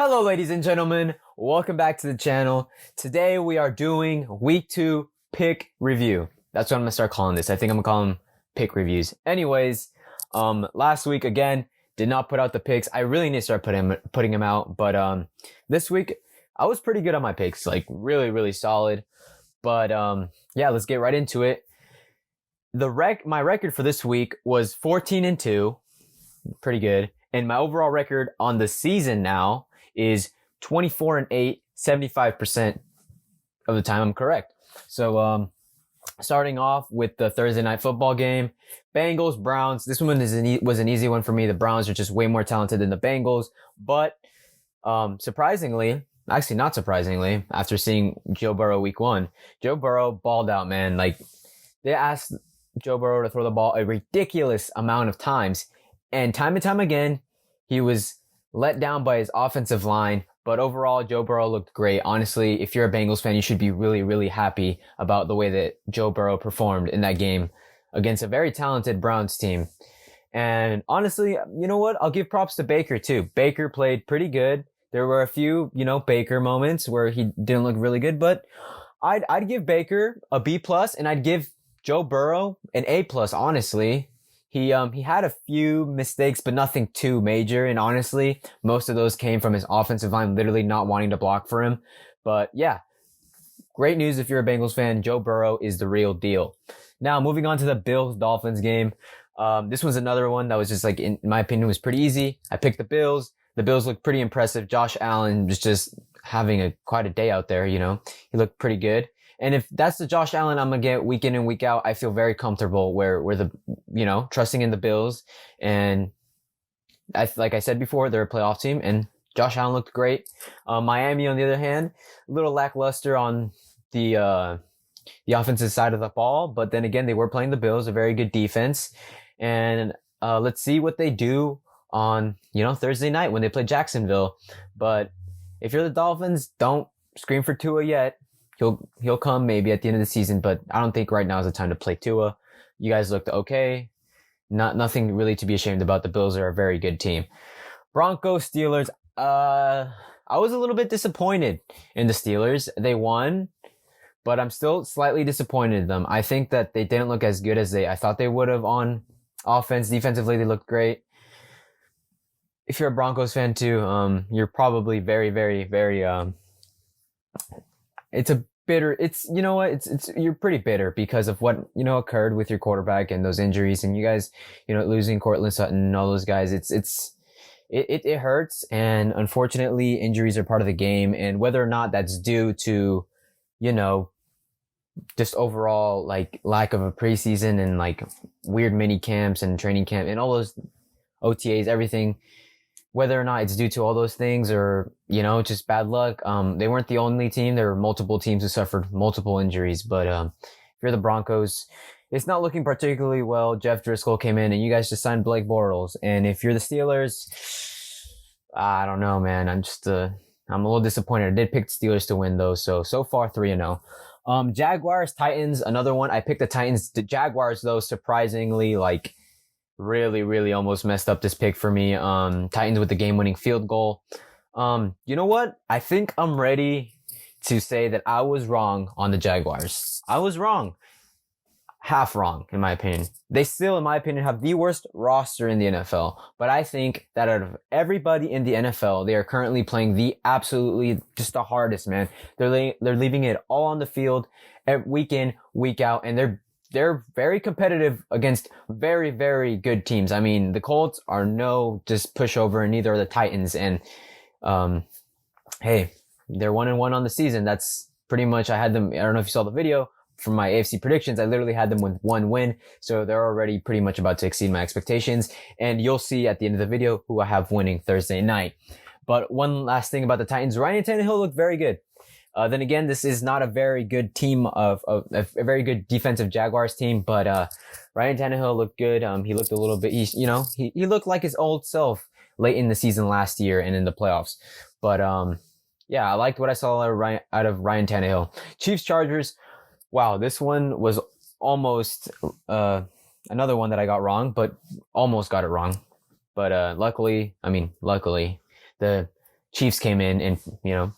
Hello, ladies and gentlemen. Welcome back to the channel. Today we are doing week 2 pick review. That's what I'm gonna start calling this. I think I'm gonna call them pick reviews. Anyways, last week again did not put out the picks. I really need to start putting them out. But this week I was pretty good on my picks, like really solid. But yeah, let's get right into it. My record for this week was 14-2, pretty good, and my overall record on the season now is 24-8, 75% of the time I'm correct. So starting off with the Thursday night football game, Bengals Browns. This one was an easy one for me. The Browns are just way more talented than the Bengals, but surprisingly, actually not surprisingly, after seeing Joe Burrow week 1, Joe Burrow balled out, man. Like, they asked Joe Burrow to throw the ball a ridiculous amount of times, and time again he was let down by his offensive line. But overall, Joe Burrow looked great. Honestly, if you're a Bengals fan, you should be really happy about the way that Joe Burrow performed in that game against a very talented Browns team. And honestly, you know what? I'll give props to Baker too. Baker played pretty good. There were a few, Baker moments where he didn't look really good, but I'd give Baker a B+, and I'd give Joe Burrow an A+, honestly. He had a few mistakes, but nothing too major. And honestly, most of those came from his offensive line literally not wanting to block for him. But yeah, great news if you're a Bengals fan. Joe Burrow is the real deal. Now, moving on to the Bills-Dolphins game. This was another one that was just, like, in my opinion, was pretty easy. I picked the Bills. The Bills looked pretty impressive. Josh Allen was just having quite a day out there, He looked pretty good. And if that's the Josh Allen I'm going to get week in and week out, I feel very comfortable where trusting in the Bills. And like I said before, they're a playoff team, and Josh Allen looked great. Miami, on the other hand, a little lackluster on the offensive side of the ball. But then again, they were playing the Bills, a very good defense. And let's see what they do on, Thursday night when they play Jacksonville. But if you're the Dolphins, don't scream for Tua yet. He'll come maybe at the end of the season, but I don't think right now is the time to play Tua. You guys looked okay. Nothing really to be ashamed about. The Bills are a very good team. Broncos, Steelers. I was a little bit disappointed in the Steelers. They won, but I'm still slightly disappointed in them. I think that they didn't look as good as I thought they would have on offense. Defensively, they looked great. If you're a Broncos fan too, you're probably very you're pretty bitter because of what, occurred with your quarterback and those injuries, and you guys, losing Cortland Sutton and all those guys. It hurts. And unfortunately, injuries are part of the game. And whether or not that's due to, just overall, like, lack of a preseason and, like, weird mini camps and training camp and all those OTAs, everything, whether or not it's due to all those things or, just bad luck. They weren't the only team. There were multiple teams who suffered multiple injuries. But if you're the Broncos, it's not looking particularly well. Jeff Driscoll came in and you guys just signed Blake Bortles. And if you're the Steelers, I don't know, man. I'm a little disappointed. I did pick the Steelers to win though. So far 3-0. Jaguars, Titans, another one. I picked the Titans. The Jaguars though, surprisingly, like, really almost messed up this pick for me. Titans with the game-winning field goal. You know what? I think I'm ready to say that I was wrong on the Jaguars. I was wrong. Half wrong, in my opinion. They still, in my opinion, have the worst roster in the NFL. But I think that out of everybody in the NFL, they are currently playing just the hardest, man. They're leaving it all on the field week in, week out, and they're very competitive against very good teams. I mean, the Colts are no just pushover, and neither are the Titans. And hey, they're 1-1 on the season. That's pretty much, I had them, I don't know if you saw the video from my AFC predictions. I literally had them with 1 win. So they're already pretty much about to exceed my expectations. And you'll see at the end of the video who I have winning Thursday night. But one last thing about the Titans, Ryan Tannehill looked very good. Then again, this is not a very good team of a very good defensive Jaguars team, but Ryan Tannehill looked good. He looked a little bit, he looked like his old self late in the season last year and in the playoffs. But yeah, I liked what I saw out of Ryan Tannehill. Chiefs, Chargers. Wow, this one was almost another one that I got wrong, but almost got it wrong. But luckily, the Chiefs came in and,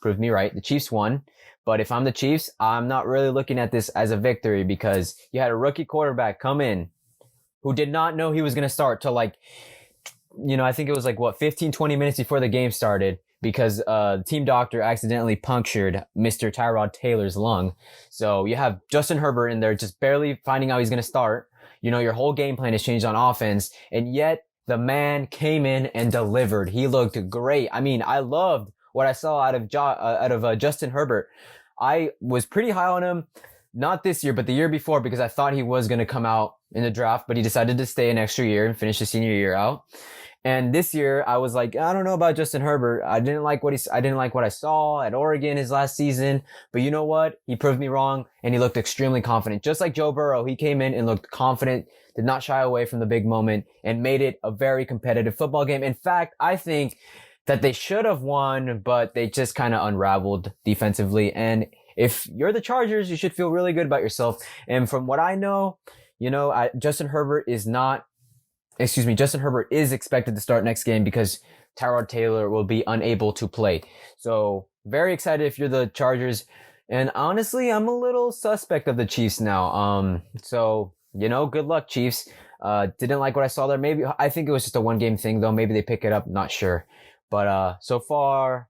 proved me right. The Chiefs won. But if I'm the Chiefs, I'm not really looking at this as a victory because you had a rookie quarterback come in who did not know he was going to start till like, I think it was like 15, 20 minutes before the game started because the team doctor accidentally punctured Mr. Tyrod Taylor's lung. So you have Justin Herbert in there just barely finding out he's going to start. Your whole game plan has changed on offense, and yet the man came in and delivered. He looked great. I mean, I loved what I saw out of Justin Herbert. I was pretty high on him, not this year, but the year before, because I thought he was going to come out in the draft, but he decided to stay an extra year and finish his senior year out. And this year, I was like, I don't know about Justin Herbert. I didn't like what I saw at Oregon his last season. But you know what? He proved me wrong, and he looked extremely confident. Just like Joe Burrow, he came in and looked confident, did not shy away from the big moment, and made it a very competitive football game. In fact, I think that they should have won, but they just kind of unraveled defensively. And if you're the Chargers, you should feel really good about yourself. And from what I know, Justin Herbert is expected to start next game because Tyrod Taylor will be unable to play. So very excited if you're the Chargers. And honestly, I'm a little suspect of the Chiefs now. So, good luck, Chiefs. Didn't like what I saw there. Maybe, I think it was just a 1-game thing though. Maybe they pick it up. Not sure. But, so far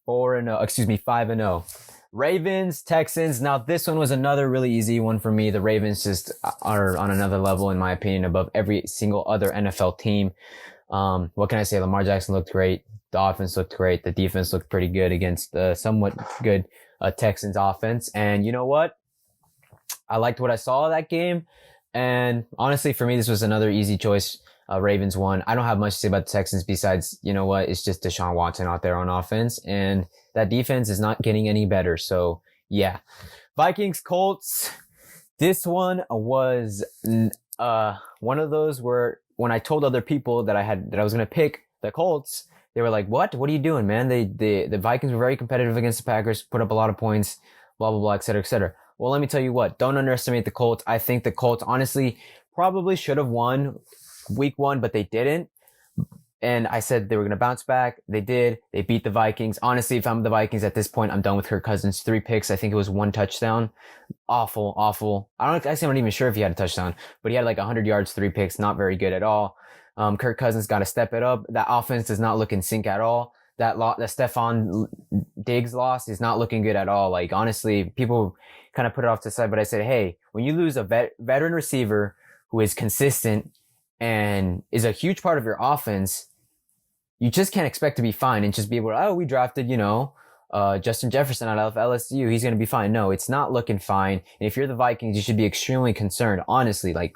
5-0. Ravens, Texans. Now this one was another really easy one for me. The Ravens just are on another level, in my opinion, above every single other NFL team. What can I say? Lamar Jackson looked great. The offense looked great. The defense looked pretty good against the somewhat good Texans offense. And you know what? I liked what I saw of that game. And honestly, for me, this was another easy choice. Ravens won. I don't have much to say about the Texans besides, it's just Deshaun Watson out there on offense, and that defense is not getting any better. So yeah, Vikings, Colts. This one was, one of those where when I told other people that I was going to pick the Colts, they were like, what are you doing, man? The Vikings were very competitive against the Packers, put up a lot of points, blah, blah, blah, et cetera, et cetera. Well, let me tell you what, don't underestimate the Colts. I think the Colts honestly probably should have won week 1, but they didn't. And I said they were going to bounce back. They did. They beat the Vikings. Honestly, if I'm the Vikings at this point, I'm done with Kirk Cousins. 3 picks. I think it was 1 touchdown. Awful. I'm not even sure if he had a touchdown, but he had like 100 yards, 3 picks. Not very good at all. Kirk Cousins got to step it up. That offense does not look in sync at all. That Stephon Diggs loss is not looking good at all. Like, honestly, people kind of put it off to the side, but I said, hey, when you lose a veteran receiver who is consistent and is a huge part of your offense, you just can't expect to be fine and just be able to, we drafted, Justin Jefferson out of LSU. He's going to be fine. No, it's not looking fine. And if you're the Vikings, you should be extremely concerned. Honestly, like,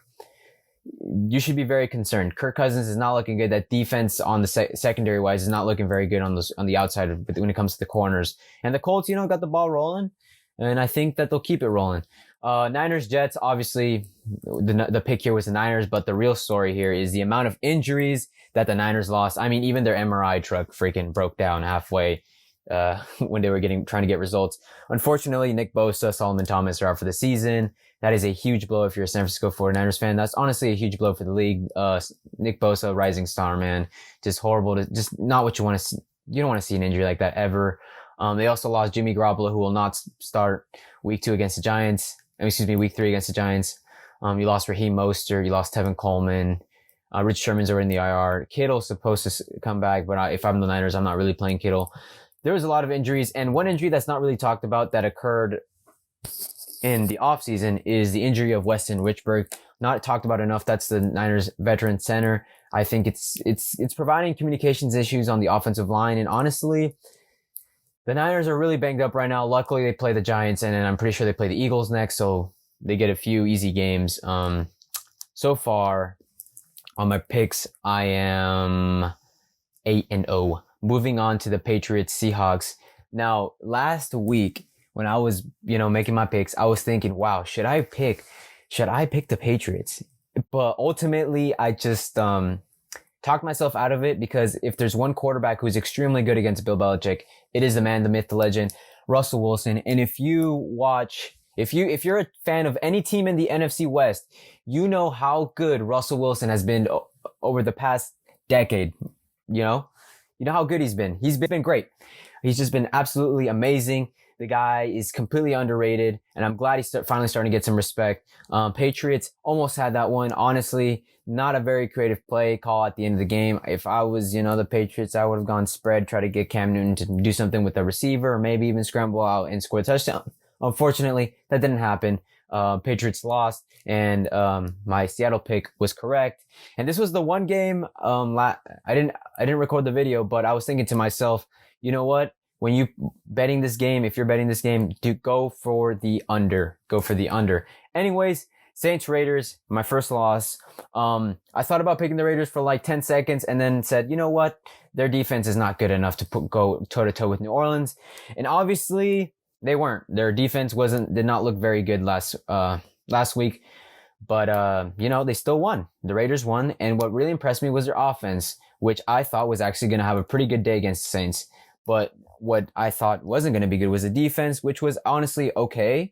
you should be very concerned. Kirk Cousins is not looking good. That defense on the secondary wise is not looking very good on the outside when it comes to the corners. And the Colts, got the ball rolling, and I think that they'll keep it rolling. Niners, Jets, obviously the pick here was the Niners, but the real story here is the amount of injuries that the Niners lost. I mean, even their MRI truck freaking broke down halfway, when they were trying to get results. Unfortunately, Nick Bosa, Solomon Thomas are out for the season. That is a huge blow if you're a San Francisco 49ers fan. That's honestly a huge blow for the league. Nick Bosa, rising star, man. Just horrible just not what you want to see. You don't want to see an injury like that ever. They also lost Jimmy Garoppolo, who will not start week 3 against the Giants. You lost Raheem Mostert. You lost Tevin Coleman. Rich Sherman's already in the IR. Kittle's supposed to come back, but if I'm the Niners, I'm not really playing Kittle. There was a lot of injuries, and one injury that's not really talked about that occurred in the offseason is the injury of Weston Richburg. Not talked about enough. That's the Niners veteran center. I think it's providing communications issues on the offensive line, and honestly, the Niners are really banged up right now. Luckily, they play the Giants, and then I'm pretty sure they play the Eagles next, so they get a few easy games. So far, on my picks, I am 8-0. Moving on to the Patriots Seahawks. Now, last week when I was, making my picks, I was thinking, wow, should I pick the Patriots? But ultimately, I just talked myself out of it, because if there's one quarterback who's extremely good against Bill Belichick, it is the man, the myth, the legend, Russell Wilson. And if you're a fan of any team in the NFC West, you know how good Russell Wilson has been over the past decade. you know how good he's been. He's been great. He's just been absolutely amazing. The guy is completely underrated, and I'm glad he's finally starting to get some respect. Patriots almost had that one. Honestly, not a very creative play call at the end of the game. If I was, the Patriots, I would have gone spread, try to get Cam Newton to do something with the receiver, or maybe even scramble out and score a touchdown. Unfortunately, that didn't happen. Patriots lost, and my Seattle pick was correct. And this was the one game. I didn't record the video, but I was thinking to myself, you know what? When you betting this game, if you're betting this game, go for the under. Go for the under. Anyways, Saints Raiders, my first loss. I thought about picking the Raiders for like 10 seconds and then said, you know what? Their defense is not good enough to go toe to toe with New Orleans. And obviously they weren't. Their defense did not look very good last week. But, they still won. The Raiders won. And what really impressed me was their offense, which I thought was actually going to have a pretty good day against the Saints. But what I thought wasn't going to be good was the defense, which was honestly okay.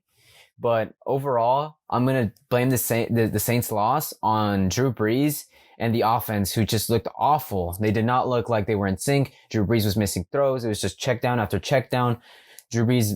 But overall, I'm going to blame the Saints loss on Drew Brees and the offense, who just looked awful. They did not look like they were in sync. Drew Brees was missing throws. It was just check down after check down. Drew Brees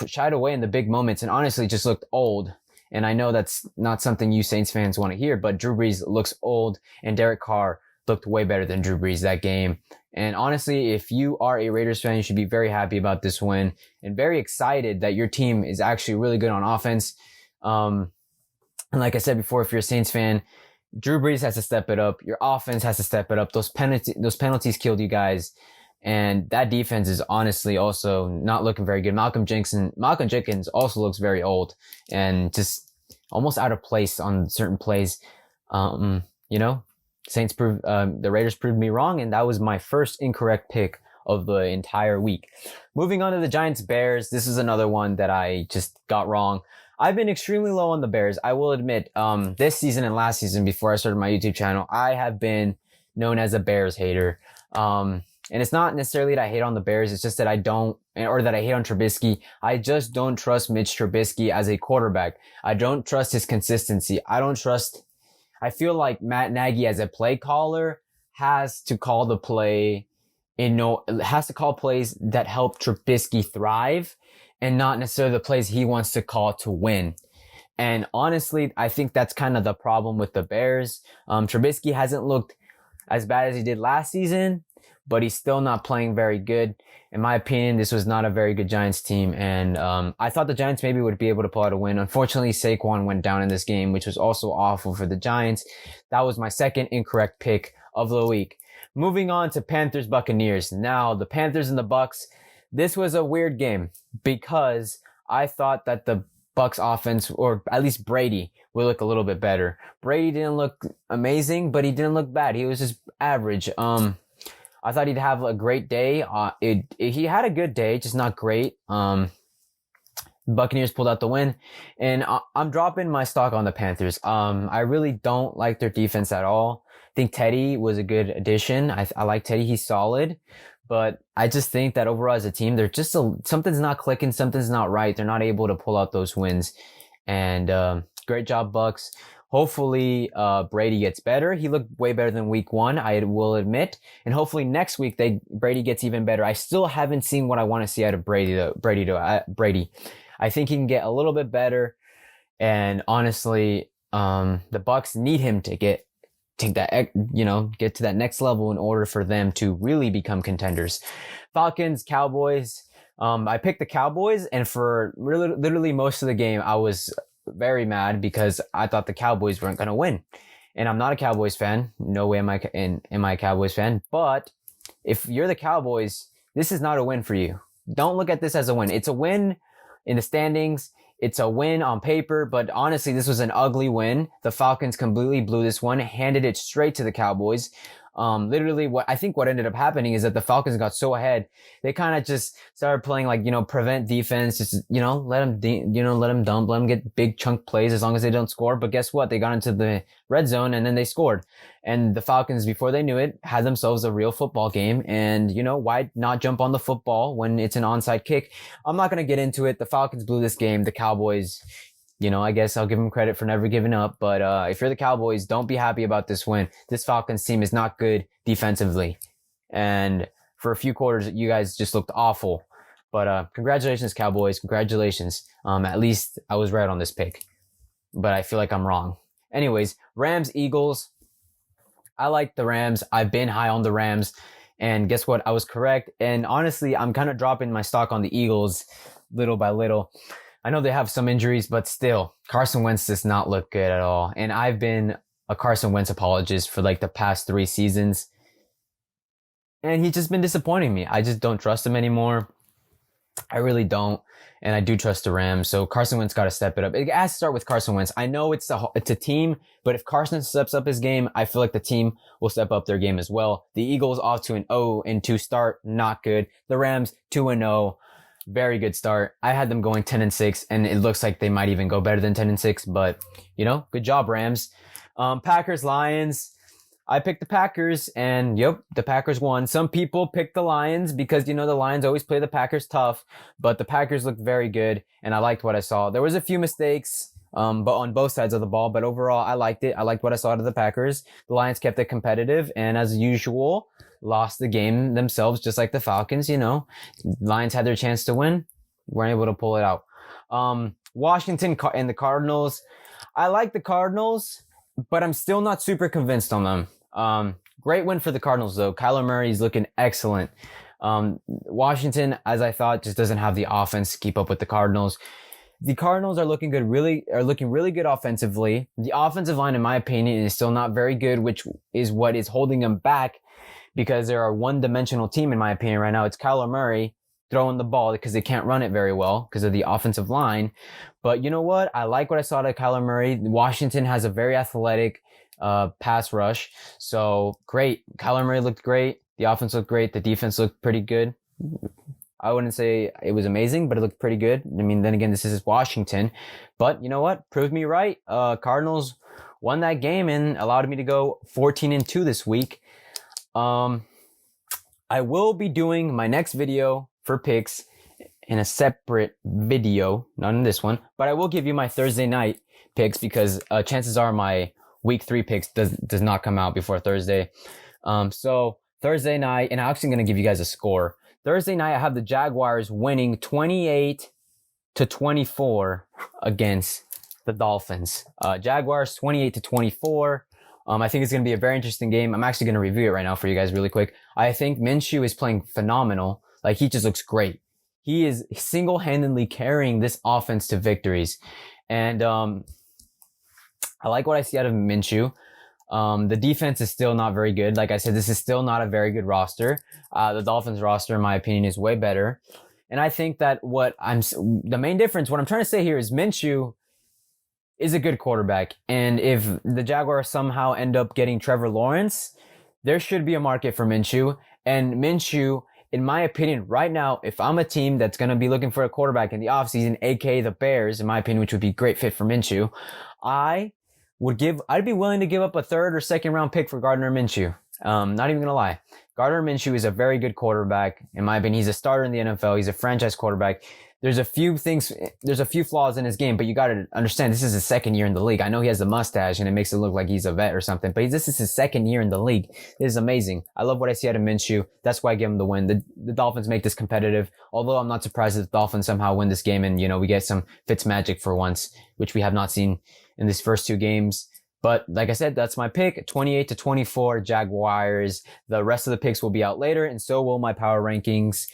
shied away in the big moments and honestly just looked old. And I know that's not something you Saints fans want to hear, but Drew Brees looks old, and Derek Carr looked way better than Drew Brees that game. And honestly, if you are a Raiders fan, you should be very happy about this win and very excited that your team is actually really good on offense. And like I said before, if you're a Saints fan, Drew Brees has to step it up. Your offense has to step it up. Those penalties killed you guys. And that defense is honestly also not looking very good. Malcolm Jenkins also looks very old and just almost out of place on certain plays. The Raiders proved me wrong, and that was my first incorrect pick of the entire week. Moving on to the Giants Bears. This is another one that I just got wrong. I've been extremely low on the Bears. I will admit, this season and last season before I started my YouTube channel, I have been known as a Bears hater. And it's not necessarily that I hate on the Bears. It's just that I hate on Trubisky. I just don't trust Mitch Trubisky as a quarterback. I don't trust his consistency. I feel like Matt Nagy as a play caller has to call plays that help Trubisky thrive and not necessarily the plays he wants to call to win. And honestly, I think that's kind of the problem with the Bears. Trubisky hasn't looked as bad as he did last season, but he's still not playing very good. In my opinion, this was not a very good Giants team, and I thought the Giants maybe would be able to pull out a win. Unfortunately, Saquon went down in this game, which was also awful for the Giants. That was my second incorrect pick of the week. Moving on to Panthers Buccaneers. Now, the Panthers and the Bucs, this was a weird game because I thought that the Bucs offense, or at least Brady, would look a little bit better. Brady didn't look amazing, but he didn't look bad. He was just average. I thought he'd have a great day. He had a good day, just not great. Buccaneers pulled out the win, and I'm dropping my stock on the Panthers. I really don't like their defense at all. I think Teddy was a good addition. I like Teddy. He's solid, but I just think that overall as a team, they're just something's not clicking. Something's not right. They're not able to pull out those wins, and great job, Bucs. Hopefully, Brady gets better. He looked way better than week 1, I will admit. And hopefully next week, Brady gets even better. I still haven't seen what I want to see out of Brady. I think he can get a little bit better. And honestly, the Bucs need him to get to that next level in order for them to really become contenders. Falcons, Cowboys. I picked the Cowboys, and for literally most of the game, I was very mad because I thought the Cowboys weren't going to win. And I'm not a Cowboys fan. No way am I a Cowboys fan. But if you're the Cowboys, this is not a win for you. Don't look at this as a win. It's a win in the standings. It's a win on paper, but honestly, this was an ugly win. The Falcons completely blew this one, handed it straight to the Cowboys. Literally what ended up happening is that the Falcons got so ahead, they kind of just started playing prevent defense, just, let them dump, let them get big chunk plays as long as they don't score. But guess what? They got into the red zone and then they scored. And the Falcons, before they knew it, had themselves a real football game. And, why not jump on the football when it's an onside kick? I'm not going to get into it. The Falcons blew this game. The Cowboys, I guess I'll give them credit for never giving up. But if you're the Cowboys, don't be happy about this win. This Falcons team is not good defensively. And for a few quarters, you guys just looked awful. But congratulations, Cowboys. Congratulations. At least I was right on this pick. But I feel like I'm wrong. Anyways, Rams, Eagles. I like the Rams. I've been high on the Rams. And guess what? I was correct. And honestly, I'm kind of dropping my stock on the Eagles little by little. I know they have some injuries, but still, Carson Wentz does not look good at all. And I've been a Carson Wentz apologist for like the past 3 seasons. And he's just been disappointing me. I just don't trust him anymore. I really don't. And I do trust the Rams. So Carson Wentz got to step it up. It has to start with Carson Wentz. I know it's a team, but if Carson steps up his game, I feel like the team will step up their game as well. The Eagles off to an 0-2 start. Not good. The Rams 2-0. Very good start. I had them going 10-6, and it looks like they might even go better than 10-6, but good job, Rams. Packers, Lions. I picked the Packers, and yep, the Packers won. Some people picked the Lions because, the Lions always play the Packers tough, but the Packers looked very good, and I liked what I saw. There was a few mistakes, but on both sides of the ball, but overall, I liked it. I liked what I saw out of the Packers. The Lions kept it competitive, and as usual, lost the game themselves, just like the Falcons, Lions had their chance to win, weren't able to pull it out. Washington and the Cardinals. I like the Cardinals, but I'm still not super convinced on them. Great win for the Cardinals, though. Kyler Murray is looking excellent. Washington, as I thought, just doesn't have the offense to keep up with the Cardinals. The Cardinals are looking really good offensively. The offensive line, in my opinion, is still not very good, which is what is holding them back because they're a one-dimensional team, in my opinion, right now. It's Kyler Murray throwing the ball because they can't run it very well because of the offensive line. But you know what? I like what I saw out of Kyler Murray. Washington has a very athletic pass rush. So great. Kyler Murray looked great. The offense looked great. The defense looked pretty good. I wouldn't say it was amazing, but it looked pretty good. I mean, then again, this is Washington. But you know what? Proved me right. Cardinals won that game and allowed me to go 14-2 this week. I will be doing my next video for picks in a separate video, not in this one, but I will give you my Thursday night picks because chances are my week 3 picks does not come out before Thursday. So Thursday night, and I'm actually going to give you guys a score. Thursday night, I have the Jaguars winning 28-24 against the Dolphins. Jaguars 28-24. I think it's going to be a very interesting game. I'm actually going to review it right now for you guys really quick. I think Minshew is playing phenomenal. Like, he just looks great. He is single-handedly carrying this offense to victories. And I like what I see out of Minshew. The defense is still not very good. Like I said, this is still not a very good roster. The Dolphins roster, in my opinion, is way better. And I think that the main difference, what I'm trying to say here is Minshew is a good quarterback. And if the Jaguars somehow end up getting Trevor Lawrence, there should be a market for Minshew. And Minshew, in my opinion, right now, if I'm a team that's going to be looking for a quarterback in the offseason, aka the Bears, in my opinion, which would be a great fit for Minshew, I'd be willing to give up a 3rd or 2nd round pick for Gardner Minshew. Not even gonna lie. Gardner Minshew is a very good quarterback. In my opinion, he's a starter in the NFL. He's a franchise quarterback. There's a few flaws in his game, but you gotta understand, this is his 2nd year in the league. I know he has a mustache and it makes it look like he's a vet or something, but this is his 2nd year in the league. This is amazing. I love what I see out of Minshew. That's why I give him the win. The Dolphins make this competitive, although I'm not surprised if the Dolphins somehow win this game and, we get some Fitz magic for once, which we have not seen in these first 2 games. But like I said, that's my pick, 28-24 Jaguars. The rest of the picks will be out later, and so will my power rankings.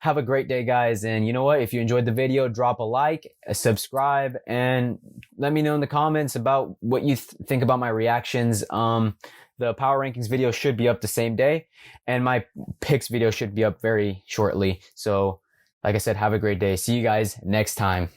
Have a great day, guys. And you know what? If you enjoyed the video, drop a like, subscribe, and let me know in the comments about what you think about my reactions. The power rankings video should be up the same day, and my picks video should be up very shortly. So, like I said, have a great day. See you guys next time.